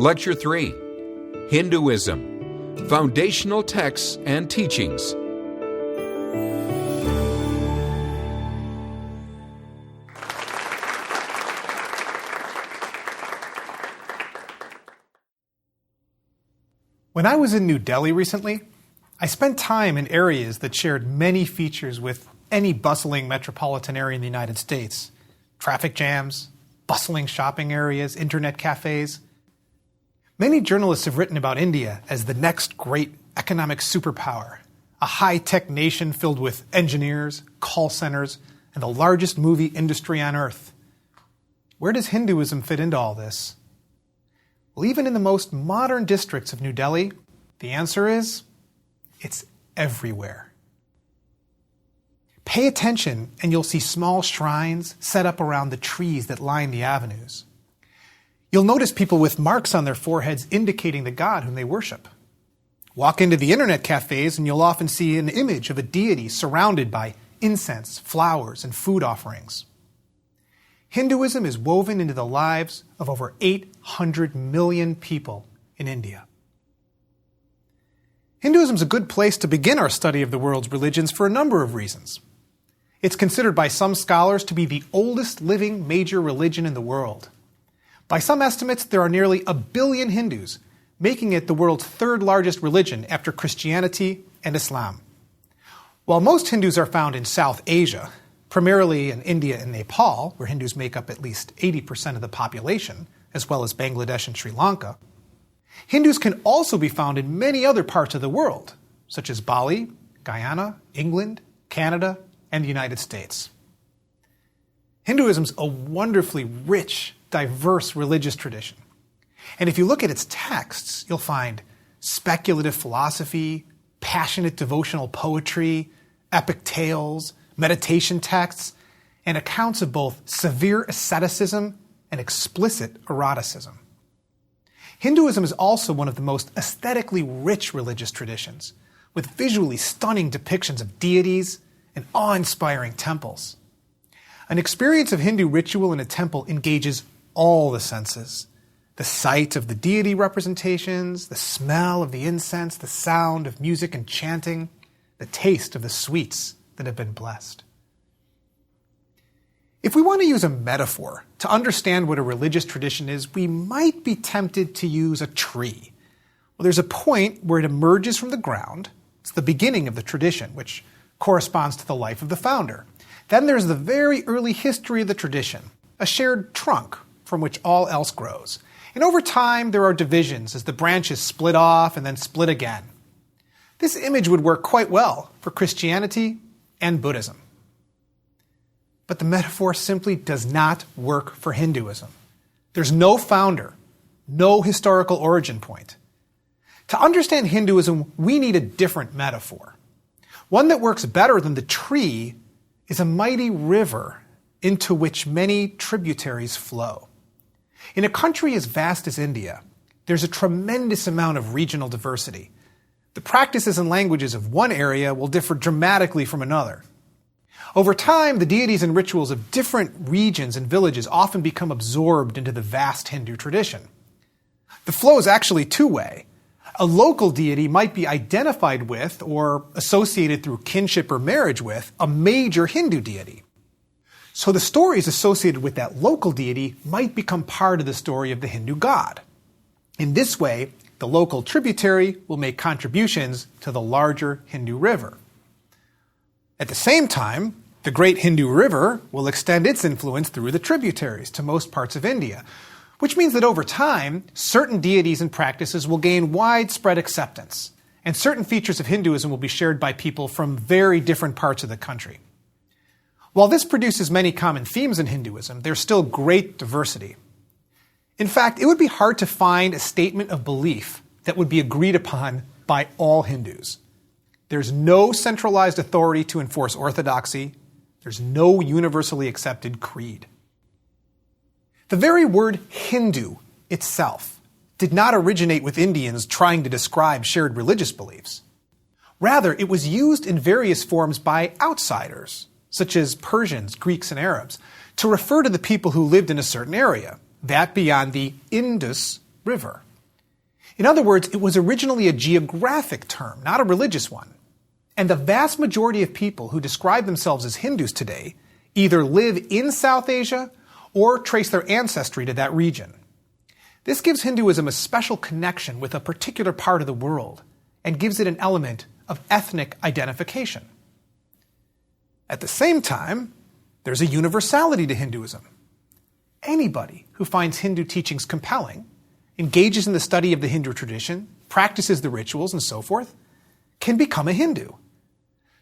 Lecture 3, Hinduism, Foundational Texts and Teachings. When I was in New Delhi recently, I spent time in areas that shared many features with any bustling metropolitan area in the United States. Traffic jams, bustling shopping areas, internet cafes. Many journalists have written about India as the next great economic superpower, a high-tech nation filled with engineers, call centers, and the largest movie industry on earth. Where does Hinduism fit into all this? Well, even in the most modern districts of New Delhi, the answer is, it's everywhere. Pay attention and you'll see small shrines set up around the trees that line the avenues. You'll notice people with marks on their foreheads indicating the god whom they worship. Walk into the internet cafes and you'll often see an image of a deity surrounded by incense, flowers, and food offerings. Hinduism is woven into the lives of over 800 million people in India. Hinduism is a good place to begin our study of the world's religions for a number of reasons. It's considered by some scholars to be the oldest living major religion in the world. By some estimates, there are nearly 1 billion Hindus, making it the world's third largest religion after Christianity and Islam. While most Hindus are found in South Asia, primarily in India and Nepal, where Hindus make up at least 80% of the population, as well as Bangladesh and Sri Lanka, Hindus can also be found in many other parts of the world, such as Bali, Guyana, England, Canada, and the United States. Hinduism's a wonderfully rich, diverse religious tradition. And if you look at its texts, you'll find speculative philosophy, passionate devotional poetry, epic tales, meditation texts, and accounts of both severe asceticism and explicit eroticism. Hinduism is also one of the most aesthetically rich religious traditions, with visually stunning depictions of deities and awe-inspiring temples. An experience of Hindu ritual in a temple engages all the senses. The sight of the deity representations, the smell of the incense, the sound of music and chanting, the taste of the sweets that have been blessed. If we want to use a metaphor to understand what a religious tradition is, we might be tempted to use a tree. Well, there's a point where it emerges from the ground. It's the beginning of the tradition, which corresponds to the life of the founder. Then there's the very early history of the tradition, a shared trunk from which all else grows. And over time, there are divisions as the branches split off and then split again. This image would work quite well for Christianity and Buddhism. But the metaphor simply does not work for Hinduism. There's no founder, no historical origin point. To understand Hinduism, we need a different metaphor. One that works better than the tree is a mighty river into which many tributaries flow. In a country as vast as India, there's a tremendous amount of regional diversity. The practices and languages of one area will differ dramatically from another. Over time, the deities and rituals of different regions and villages often become absorbed into the vast Hindu tradition. The flow is actually two-way. A local deity might be identified with or associated through kinship or marriage with a major Hindu deity. So the stories associated with that local deity might become part of the story of the Hindu god. In this way, the local tributary will make contributions to the larger Hindu river. At the same time, the great Hindu river will extend its influence through the tributaries to most parts of India, which means that over time, certain deities and practices will gain widespread acceptance, and certain features of Hinduism will be shared by people from very different parts of the country. While this produces many common themes in Hinduism, there's still great diversity. In fact, it would be hard to find a statement of belief that would be agreed upon by all Hindus. There's no centralized authority to enforce orthodoxy. There's no universally accepted creed. The very word Hindu itself did not originate with Indians trying to describe shared religious beliefs. Rather, it was used in various forms by outsiders, such as Persians, Greeks, and Arabs, to refer to the people who lived in a certain area, that beyond the Indus River, In other words, it was originally a geographic term, not a religious one. And the vast majority of people who describe themselves as Hindus today either live in South Asia or trace their ancestry to that region. This gives Hinduism a special connection with a particular part of the world and gives it an element of ethnic identification. At the same time, there's a universality to Hinduism. Anybody who finds Hindu teachings compelling, engages in the study of the Hindu tradition, practices the rituals, and so forth, can become a Hindu.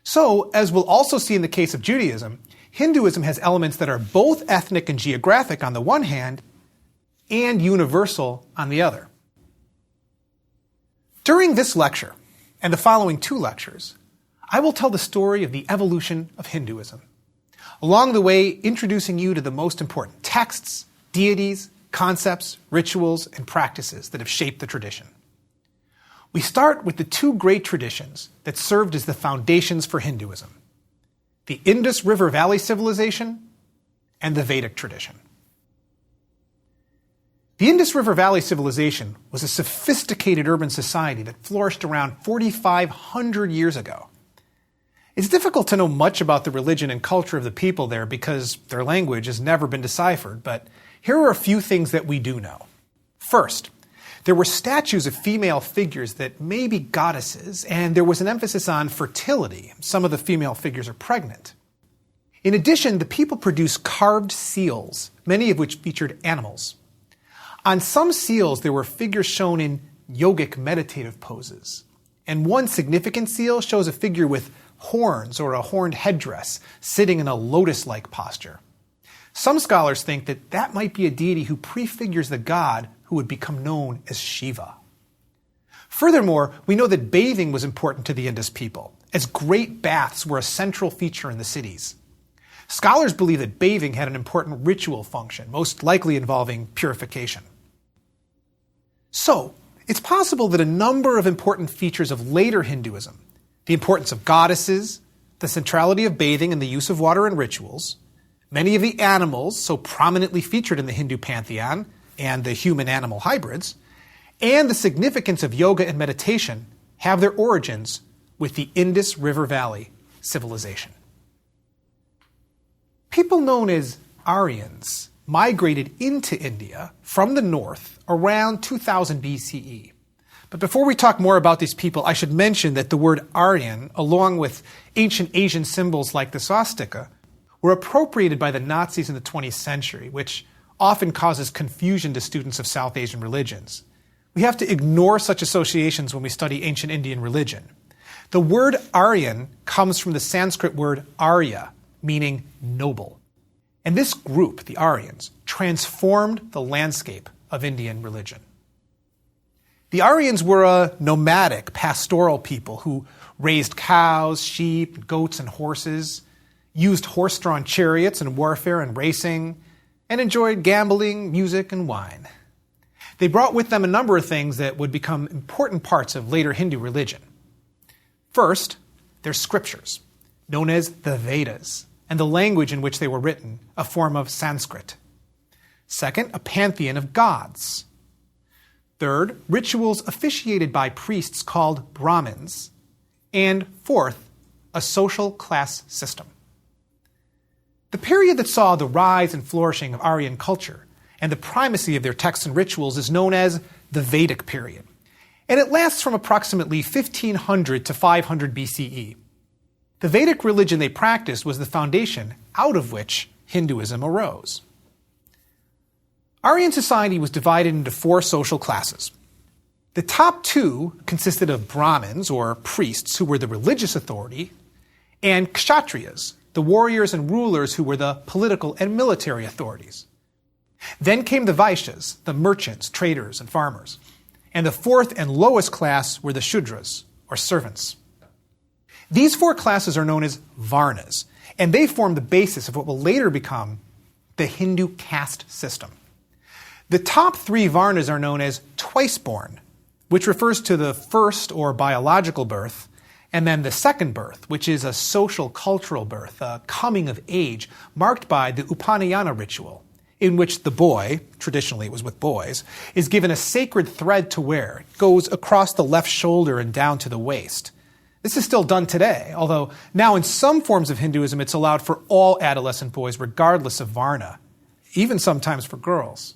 So, as we'll also see in the case of Judaism, Hinduism has elements that are both ethnic and geographic on the one hand, and universal on the other. During this lecture, and the following 2 lectures, I will tell the story of the evolution of Hinduism, along the way introducing you to the most important texts, deities, concepts, rituals, and practices that have shaped the tradition. We start with the 2 great traditions that served as the foundations for Hinduism: the Indus River Valley civilization and the Vedic tradition. The Indus River Valley civilization was a sophisticated urban society that flourished around 4,500 years ago. It's difficult to know much about the religion and culture of the people there because their language has never been deciphered, but here are a few things that we do know. First, there were statues of female figures that may be goddesses, and there was an emphasis on fertility. Some of the female figures are pregnant. In addition, the people produced carved seals, many of which featured animals. On some seals, there were figures shown in yogic meditative poses. And one significant seal shows a figure with horns or a horned headdress sitting in a lotus-like posture. Some scholars think that that might be a deity who prefigures the god who would become known as Shiva. Furthermore, we know that bathing was important to the Indus people, as great baths were a central feature in the cities. Scholars believe that bathing had an important ritual function, most likely involving purification. So, it's possible that a number of important features of later Hinduism, the importance of goddesses, the centrality of bathing and the use of water in rituals, many of the animals so prominently featured in the Hindu pantheon and the human-animal hybrids, and the significance of yoga and meditation have their origins with the Indus River Valley civilization. People known as Aryans migrated into India from the north around 2000 BCE. But before we talk more about these people, I should mention that the word Aryan, along with ancient Asian symbols like the swastika, were appropriated by the Nazis in the 20th century, which often causes confusion to students of South Asian religions. We have to ignore such associations when we study ancient Indian religion. The word Aryan comes from the Sanskrit word Arya, meaning noble. And this group, the Aryans, transformed the landscape of Indian religion. The Aryans were a nomadic, pastoral people who raised cows, sheep, goats, and horses, used horse-drawn chariots in warfare and racing, and enjoyed gambling, music, and wine. They brought with them a number of things that would become important parts of later Hindu religion. First, their scriptures, known as the Vedas, and the language in which they were written, a form of Sanskrit. Second, a pantheon of gods. Third, rituals officiated by priests called Brahmins. And fourth, a social class system. The period that saw the rise and flourishing of Aryan culture and the primacy of their texts and rituals is known as the Vedic period. And it lasts from approximately 1500 to 500 BCE. The Vedic religion they practiced was the foundation out of which Hinduism arose. Aryan society was divided into 4 social classes. The top 2 consisted of Brahmins, or priests, who were the religious authority, and Kshatriyas, the warriors and rulers who were the political and military authorities. Then came the Vaishyas, the merchants, traders, and farmers. And the 4th and lowest class were the Shudras, or servants. These 4 classes are known as Varnas, and they form the basis of what will later become the Hindu caste system. The top 3 Varnas are known as twice-born, which refers to the first or biological birth, and then the second birth, which is a social cultural birth, a coming of age marked by the Upanayana ritual, in which the boy, traditionally it was with boys, is given a sacred thread to wear. It goes across the left shoulder and down to the waist. This is still done today, although now in some forms of Hinduism it's allowed for all adolescent boys regardless of varna, even sometimes for girls.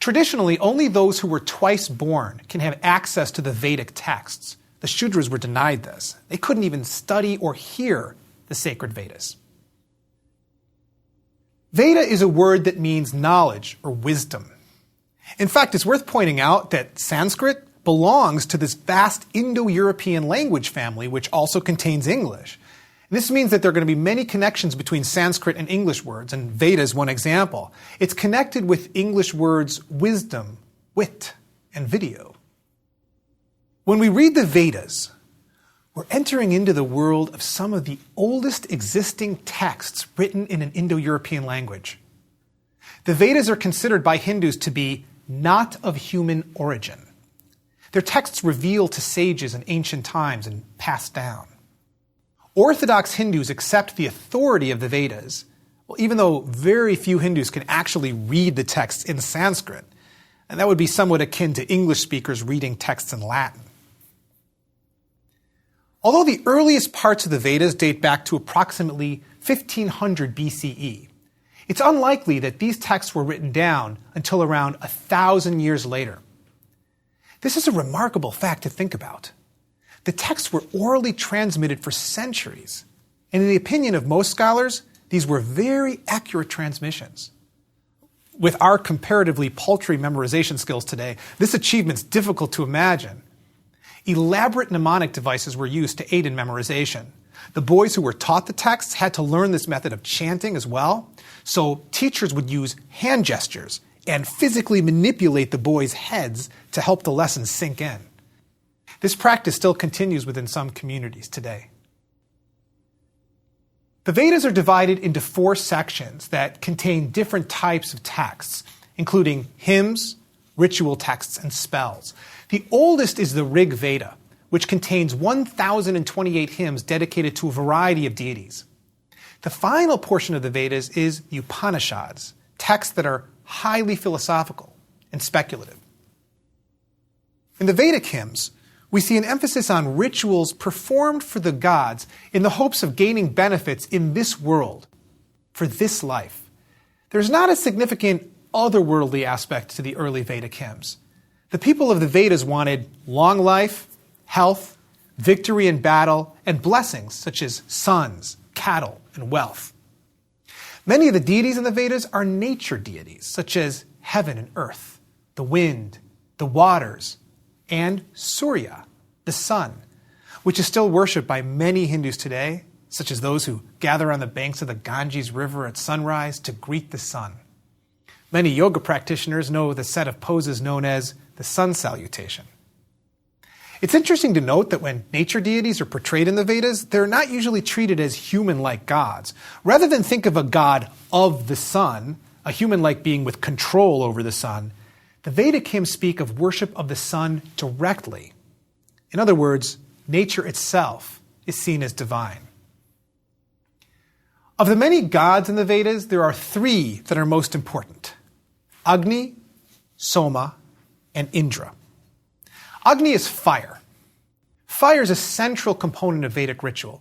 Traditionally, only those who were twice born can have access to the Vedic texts. The Shudras were denied this. They couldn't even study or hear the sacred Vedas. Veda is a word that means knowledge or wisdom. In fact, it's worth pointing out that Sanskrit belongs to this vast Indo-European language family, which also contains English. And this means that there are going to be many connections between Sanskrit and English words, and Veda is one example. It's connected with English words wisdom, wit, and video. When we read the Vedas, we're entering into the world of some of the oldest existing texts written in an Indo-European language. The Vedas are considered by Hindus to be not of human origin. Their texts revealed to sages in ancient times and passed down. Orthodox Hindus accept the authority of the Vedas, well, even though very few Hindus can actually read the texts in Sanskrit, and that would be somewhat akin to English speakers reading texts in Latin. Although the earliest parts of the Vedas date back to approximately 1500 BCE, it's unlikely that these texts were written down until around 1,000 years later. This is a remarkable fact to think about. The texts were orally transmitted for centuries, and in the opinion of most scholars, these were very accurate transmissions. With our comparatively paltry memorization skills today, this achievement's difficult to imagine. Elaborate mnemonic devices were used to aid in memorization. The boys who were taught the texts had to learn this method of chanting as well, so teachers would use hand gestures and physically manipulate the boys' heads to help the lessons sink in. This practice still continues within some communities today. The Vedas are divided into 4 sections that contain different types of texts, including hymns, ritual texts, and spells. The oldest is the Rig Veda, which contains 1,028 hymns dedicated to a variety of deities. The final portion of the Vedas is the Upanishads, texts that are highly philosophical and speculative. In the Vedic hymns, we see an emphasis on rituals performed for the gods in the hopes of gaining benefits in this world, for this life. There's not a significant otherworldly aspect to the early Vedic hymns. The people of the Vedas wanted long life, health, victory in battle, and blessings such as sons, cattle, and wealth. Many of the deities in the Vedas are nature deities, such as heaven and earth, the wind, the waters, and Surya, the sun, which is still worshipped by many Hindus today, such as those who gather on the banks of the Ganges River at sunrise to greet the sun. Many yoga practitioners know the set of poses known as the sun salutation. It's interesting to note that when nature deities are portrayed in the Vedas, they're not usually treated as human-like gods. Rather than think of a god of the sun, a human-like being with control over the sun, the Vedic hymns speak of worship of the sun directly. In other words, nature itself is seen as divine. Of the many gods in the Vedas, there are 3 that are most important: Agni, Soma, and Indra. Agni is fire. Fire is a central component of Vedic ritual,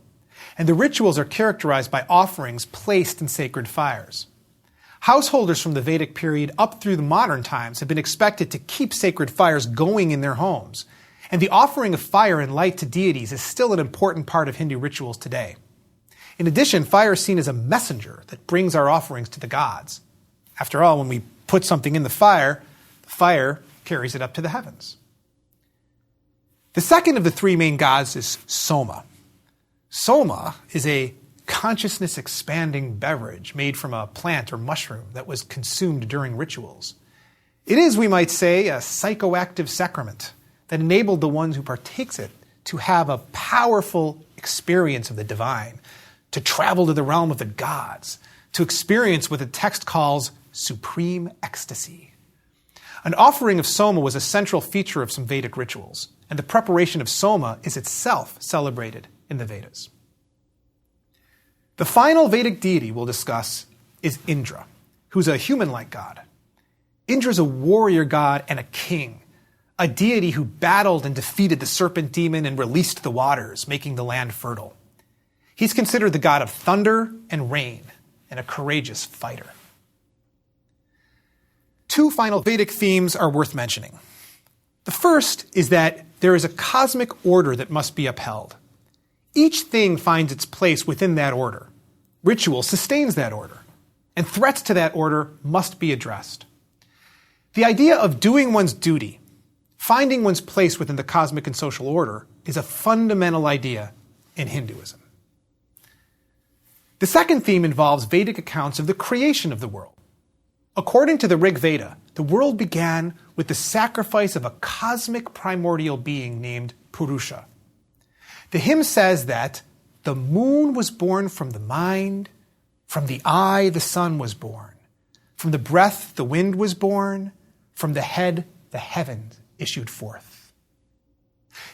and the rituals are characterized by offerings placed in sacred fires. Householders from the Vedic period up through the modern times have been expected to keep sacred fires going in their homes, and the offering of fire and light to deities is still an important part of Hindu rituals today. In addition, fire is seen as a messenger that brings our offerings to the gods. After all, when we put something in the fire carries it up to the heavens. The second of the 3 main gods is Soma. Soma is a consciousness-expanding beverage made from a plant or mushroom that was consumed during rituals. It is, we might say, a psychoactive sacrament that enabled the ones who partakes it to have a powerful experience of the divine, to travel to the realm of the gods, to experience what the text calls supreme ecstasy. An offering of Soma was a central feature of some Vedic rituals, and the preparation of Soma is itself celebrated in the Vedas. The final Vedic deity we'll discuss is Indra, who's a human-like god. Indra's a warrior god and a king, a deity who battled and defeated the serpent demon and released the waters, making the land fertile. He's considered the god of thunder and rain and a courageous fighter. Two final Vedic themes are worth mentioning. The first is that there is a cosmic order that must be upheld. Each thing finds its place within that order. Ritual sustains that order, and threats to that order must be addressed. The idea of doing one's duty, finding one's place within the cosmic and social order, is a fundamental idea in Hinduism. The second theme involves Vedic accounts of the creation of the world. According to the Rig Veda, the world began with the sacrifice of a cosmic primordial being named Purusha. The hymn says that the moon was born from the mind, from the eye the sun was born, from the breath the wind was born, from the head the heavens issued forth.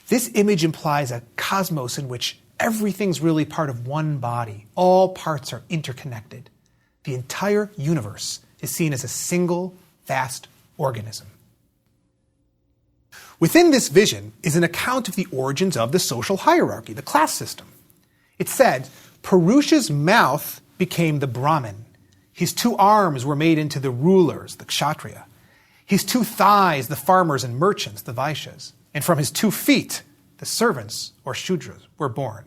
This image implies a cosmos in which everything's really part of one body. All parts are interconnected. The entire universe is seen as a single, vast organism. Within this vision is an account of the origins of the social hierarchy, the class system. It said, Purusha's mouth became the Brahmin. His two arms were made into the rulers, the Kshatriya. His two thighs, the farmers and merchants, the Vaishyas. And from his 2 feet, the servants, or Shudras, were born.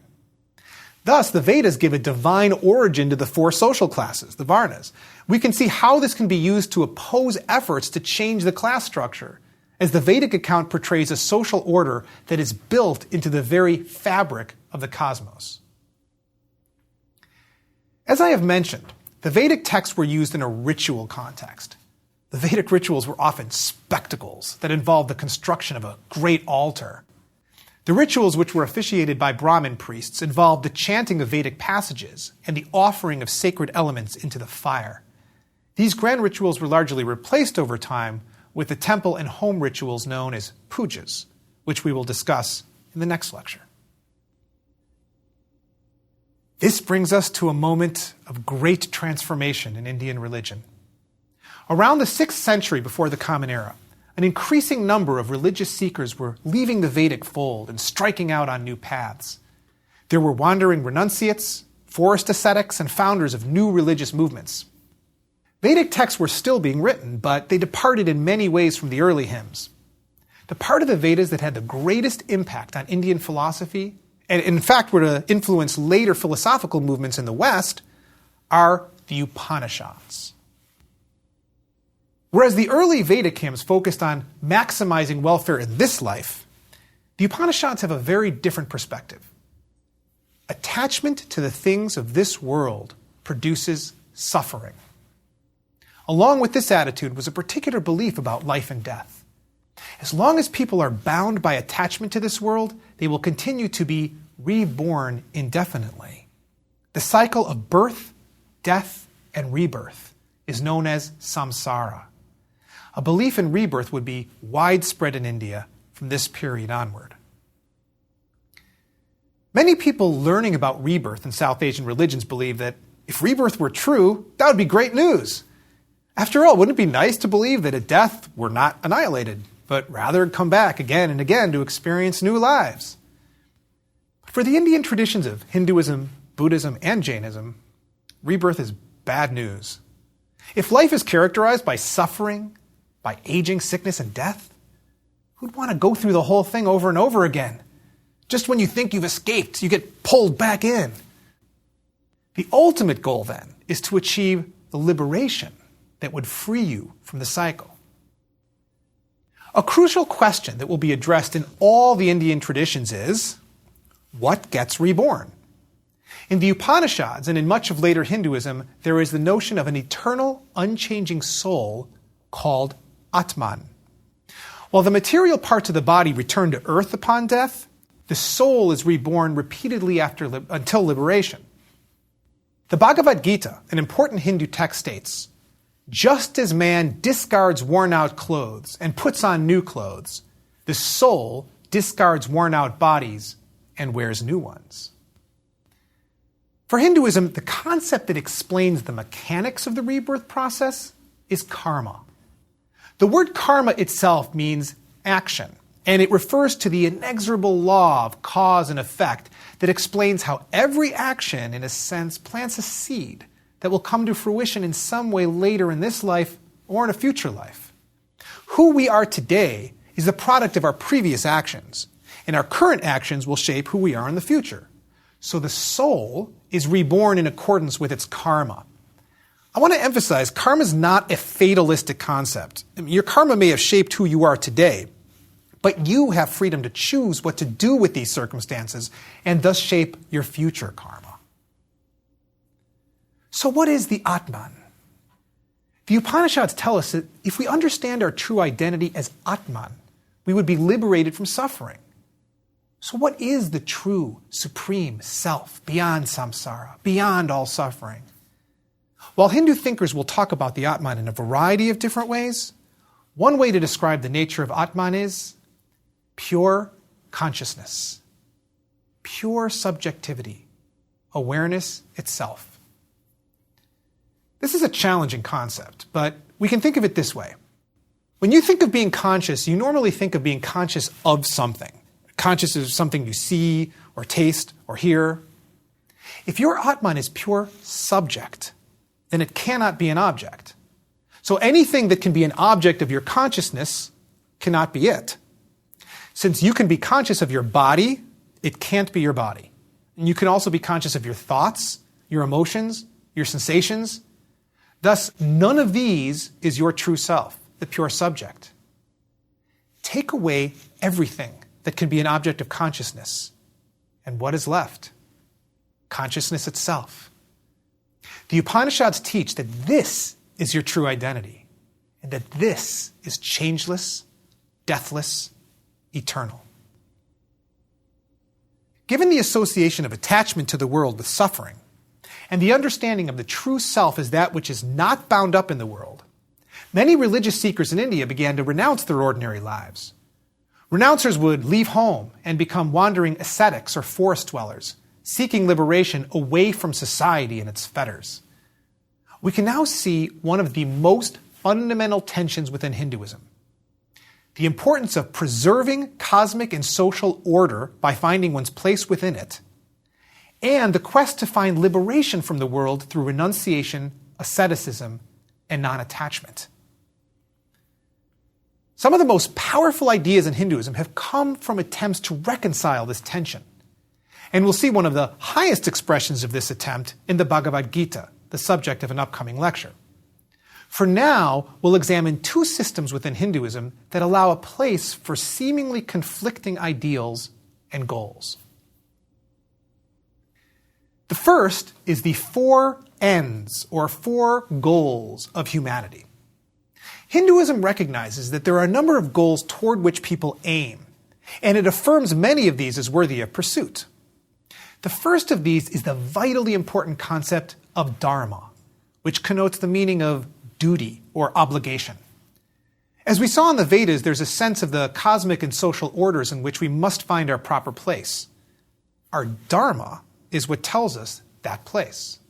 Thus, the Vedas give a divine origin to the 4 social classes, the Varnas. We can see how this can be used to oppose efforts to change the class structure, as the Vedic account portrays a social order that is built into the very fabric of the cosmos. As I have mentioned, the Vedic texts were used in a ritual context. The Vedic rituals were often spectacles that involved the construction of a great altar. The rituals, which were officiated by Brahmin priests, involved the chanting of Vedic passages and the offering of sacred elements into the fire. These grand rituals were largely replaced over time with the temple and home rituals known as pujas, which we will discuss in the next lecture. This brings us to a moment of great transformation in Indian religion. Around the 6th century before the Common Era, an increasing number of religious seekers were leaving the Vedic fold and striking out on new paths. There were wandering renunciates, forest ascetics, and founders of new religious movements. Vedic texts were still being written, but they departed in many ways from the early hymns. The part of the Vedas that had the greatest impact on Indian philosophy, and in fact were to influence later philosophical movements in the West, are the Upanishads. Whereas the early Vedic hymns focused on maximizing welfare in this life, the Upanishads have a very different perspective. Attachment to the things of this world produces suffering. Along with this attitude was a particular belief about life and death. As long as people are bound by attachment to this world, they will continue to be reborn indefinitely. The cycle of birth, death, and rebirth is known as samsara. A belief in rebirth would be widespread in India from this period onward. Many people learning about rebirth in South Asian religions believe that if rebirth were true, that would be great news. After all, wouldn't it be nice to believe that at death we're not annihilated, but rather come back again and again to experience new lives? For the Indian traditions of Hinduism, Buddhism, and Jainism, rebirth is bad news. If life is characterized by suffering, by aging, sickness, and death, who'd want to go through the whole thing over and over again? Just when you think you've escaped, you get pulled back in. The ultimate goal, then, is to achieve the liberation that would free you from the cycle. A crucial question that will be addressed in all the Indian traditions is, what gets reborn? In the Upanishads and in much of later Hinduism, there is the notion of an eternal, unchanging soul called Atman. While the material parts of the body return to earth upon death, the soul is reborn repeatedly until liberation. The Bhagavad Gita, an important Hindu text, states, just as man discards worn-out clothes and puts on new clothes, the soul discards worn-out bodies and wears new ones. For Hinduism, the concept that explains the mechanics of the rebirth process is karma. The word karma itself means action, and it refers to the inexorable law of cause and effect that explains how every action, in a sense, plants a seed that will come to fruition in some way later in this life or in a future life. Who we are today is the product of our previous actions, and our current actions will shape who we are in the future. So the soul is reborn in accordance with its karma. I want to emphasize, karma is not a fatalistic concept. Your karma may have shaped who you are today, but you have freedom to choose what to do with these circumstances and thus shape your future karma. So what is the Atman? The Upanishads tell us that if we understand our true identity as Atman, we would be liberated from suffering. So what is the true, supreme self beyond samsara, beyond all suffering? While Hindu thinkers will talk about the Atman in a variety of different ways, one way to describe the nature of Atman is pure consciousness, pure subjectivity, awareness itself. This is a challenging concept, but we can think of it this way. When you think of being conscious, you normally think of being conscious of something. Conscious of something you see or taste or hear. If your Atman is pure subject, then it cannot be an object. So anything that can be an object of your consciousness cannot be it. Since you can be conscious of your body, it can't be your body. And you can also be conscious of your thoughts, your emotions, your sensations. Thus, none of these is your true self, the pure subject. Take away everything that can be an object of consciousness. And what is left? Consciousness itself. The Upanishads teach that this is your true identity, and that this is changeless, deathless, eternal. Given the association of attachment to the world with suffering, and the understanding of the true self as that which is not bound up in the world, many religious seekers in India began to renounce their ordinary lives. Renouncers would leave home and become wandering ascetics or forest dwellers, seeking liberation away from society and its fetters. We can now see one of the most fundamental tensions within Hinduism: the importance of preserving cosmic and social order by finding one's place within it, and the quest to find liberation from the world through renunciation, asceticism, and non-attachment. Some of the most powerful ideas in Hinduism have come from attempts to reconcile this tension. And we'll see one of the highest expressions of this attempt in the Bhagavad Gita, the subject of an upcoming lecture. For now, we'll examine two systems within Hinduism that allow a place for seemingly conflicting ideals and goals. The first is the four ends, or four goals of humanity. Hinduism recognizes that there are a number of goals toward which people aim, and it affirms many of these as worthy of pursuit. The first of these is the vitally important concept of dharma, which connotes the meaning of duty or obligation. As we saw in the Vedas, there's a sense of the cosmic and social orders in which we must find our proper place. Our dharma is what tells us that place.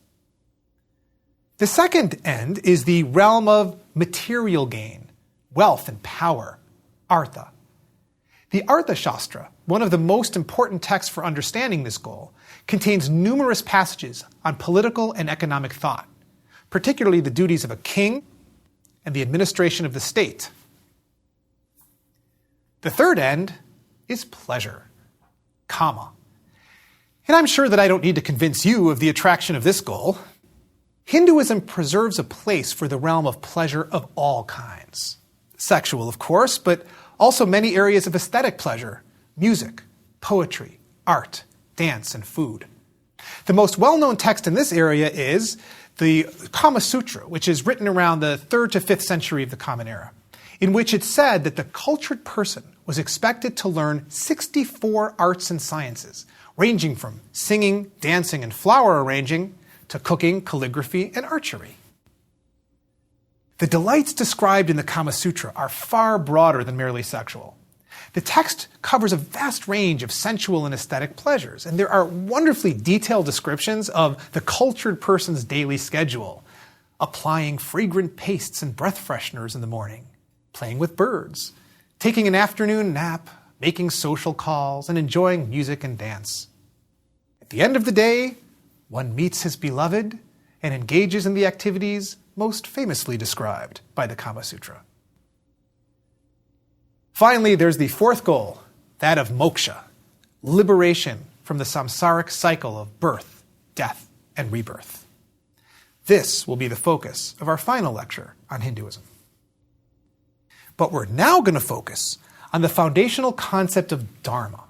The second end is the realm of material gain, wealth and power, artha. The Artha Shastra, one of the most important texts for understanding this goal, contains numerous passages on political and economic thought, particularly the duties of a king and the administration of the state. The third end is pleasure, kama. And I'm sure that I don't need to convince you of the attraction of this goal. Hinduism preserves a place for the realm of pleasure of all kinds. Sexual, of course, but also many areas of aesthetic pleasure: music, poetry, art, dance, and food. The most well-known text in this area is the Kama Sutra, which is written around the 3rd to 5th century of the Common Era, in which it said that the cultured person was expected to learn 64 arts and sciences, ranging from singing, dancing, and flower arranging to cooking, calligraphy, and archery. The delights described in the Kama Sutra are far broader than merely sexual. The text covers a vast range of sensual and aesthetic pleasures, and there are wonderfully detailed descriptions of the cultured person's daily schedule, applying fragrant pastes and breath fresheners in the morning, playing with birds, taking an afternoon nap, making social calls, and enjoying music and dance. At the end of the day, one meets his beloved and engages in the activities most famously described by the Kama Sutra. Finally, there's the fourth goal, that of moksha, liberation from the samsaric cycle of birth, death, and rebirth. This will be the focus of our final lecture on Hinduism. But we're now going to focus on the foundational concept of dharma.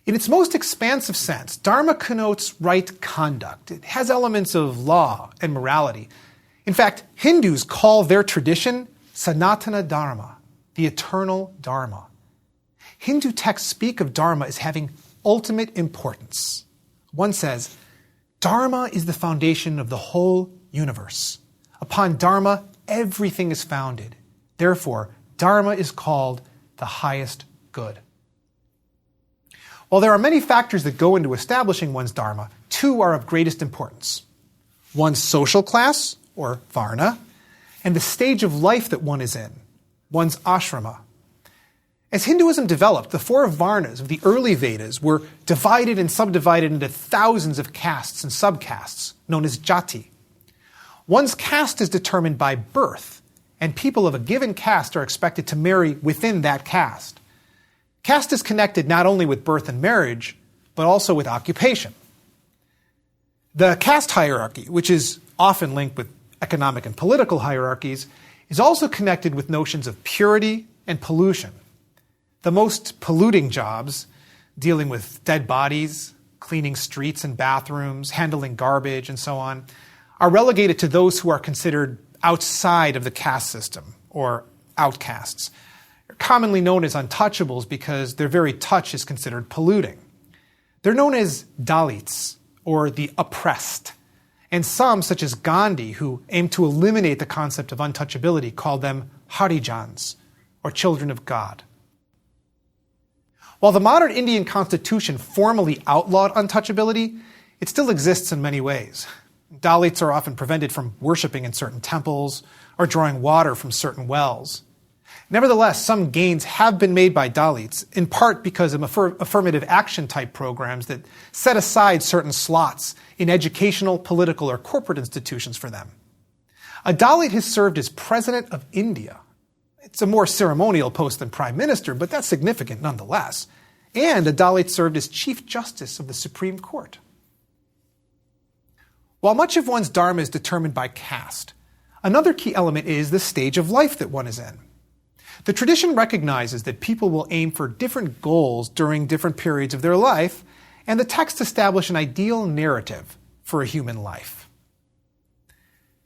In its most expansive sense, dharma connotes right conduct. It has elements of law and morality. In fact, Hindus call their tradition Sanatana Dharma, the eternal Dharma. Hindu texts speak of Dharma as having ultimate importance. One says, Dharma is the foundation of the whole universe. Upon Dharma, everything is founded. Therefore, Dharma is called the highest good. While there are many factors that go into establishing one's Dharma, two are of greatest importance. One's social class, or varna, and the stage of life that one is in, one's ashrama. As Hinduism developed, the four varnas of the early Vedas were divided and subdivided into thousands of castes and subcastes, known as jati. One's caste is determined by birth, and people of a given caste are expected to marry within that caste. Caste is connected not only with birth and marriage, but also with occupation. The caste hierarchy, which is often linked with economic and political hierarchies, is also connected with notions of purity and pollution. The most polluting jobs, dealing with dead bodies, cleaning streets and bathrooms, handling garbage, and so on, are relegated to those who are considered outside of the caste system, or outcasts. They're commonly known as untouchables because their very touch is considered polluting. They're known as Dalits, or the oppressed. And some, such as Gandhi, who aimed to eliminate the concept of untouchability, called them Harijans, or children of God. While the modern Indian constitution formally outlawed untouchability, it still exists in many ways. Dalits are often prevented from worshiping in certain temples or drawing water from certain wells. Nevertheless, some gains have been made by Dalits, in part because of affirmative action type programs that set aside certain slots in educational, political, or corporate institutions for them. A Dalit has served as president of India. It's a more ceremonial post than prime minister, but that's significant nonetheless. And a Dalit served as chief justice of the Supreme Court. While much of one's dharma is determined by caste, another key element is the stage of life that one is in. The tradition recognizes that people will aim for different goals during different periods of their life, and the texts establish an ideal narrative for a human life.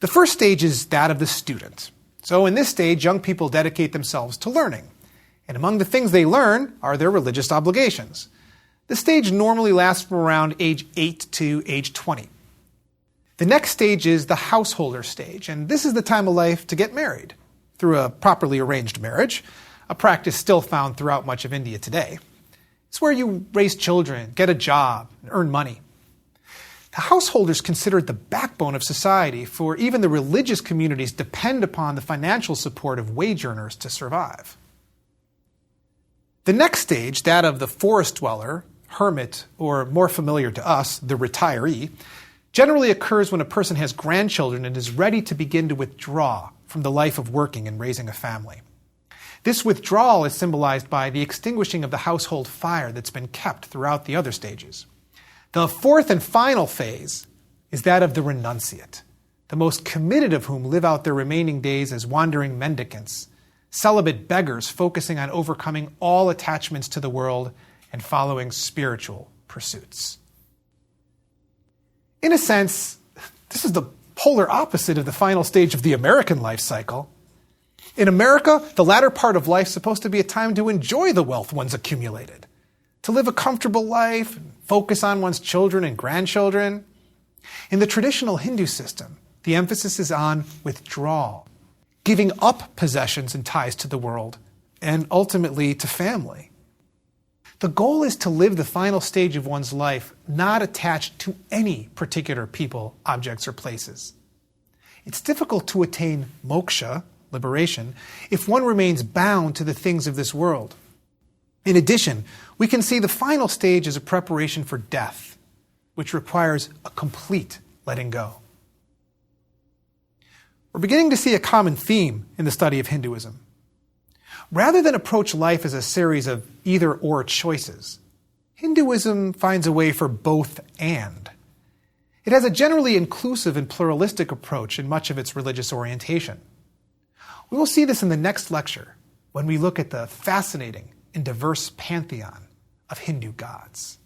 The first stage is that of the student. So in this stage, young people dedicate themselves to learning. And among the things they learn are their religious obligations. The stage normally lasts from around age 8 to age 20. The next stage is the householder stage, and this is the time of life to get married through a properly arranged marriage, a practice still found throughout much of India today. It's where you raise children, get a job, and earn money. The householder is considered the backbone of society, for even the religious communities depend upon the financial support of wage earners to survive. The next stage, that of the forest dweller, hermit, or more familiar to us, the retiree, generally occurs when a person has grandchildren and is ready to begin to withdraw from the life of working and raising a family. This withdrawal is symbolized by the extinguishing of the household fire that's been kept throughout the other stages. The fourth and final phase is that of the renunciate, the most committed of whom live out their remaining days as wandering mendicants, celibate beggars focusing on overcoming all attachments to the world and following spiritual pursuits. In a sense, this is the polar opposite of the final stage of the American life cycle. In America, the latter part of life is supposed to be a time to enjoy the wealth one's accumulated, to live a comfortable life, and focus on one's children and grandchildren. In the traditional Hindu system, the emphasis is on withdrawal, giving up possessions and ties to the world, and ultimately to family. The goal is to live the final stage of one's life not attached to any particular people, objects, or places. It's difficult to attain moksha, liberation, if one remains bound to the things of this world. In addition, we can see the final stage as a preparation for death, which requires a complete letting go. We're beginning to see a common theme in the study of Hinduism. Rather than approach life as a series of either-or choices, Hinduism finds a way for both and. It has a generally inclusive and pluralistic approach in much of its religious orientation. We will see this in the next lecture when we look at the fascinating and diverse pantheon of Hindu gods.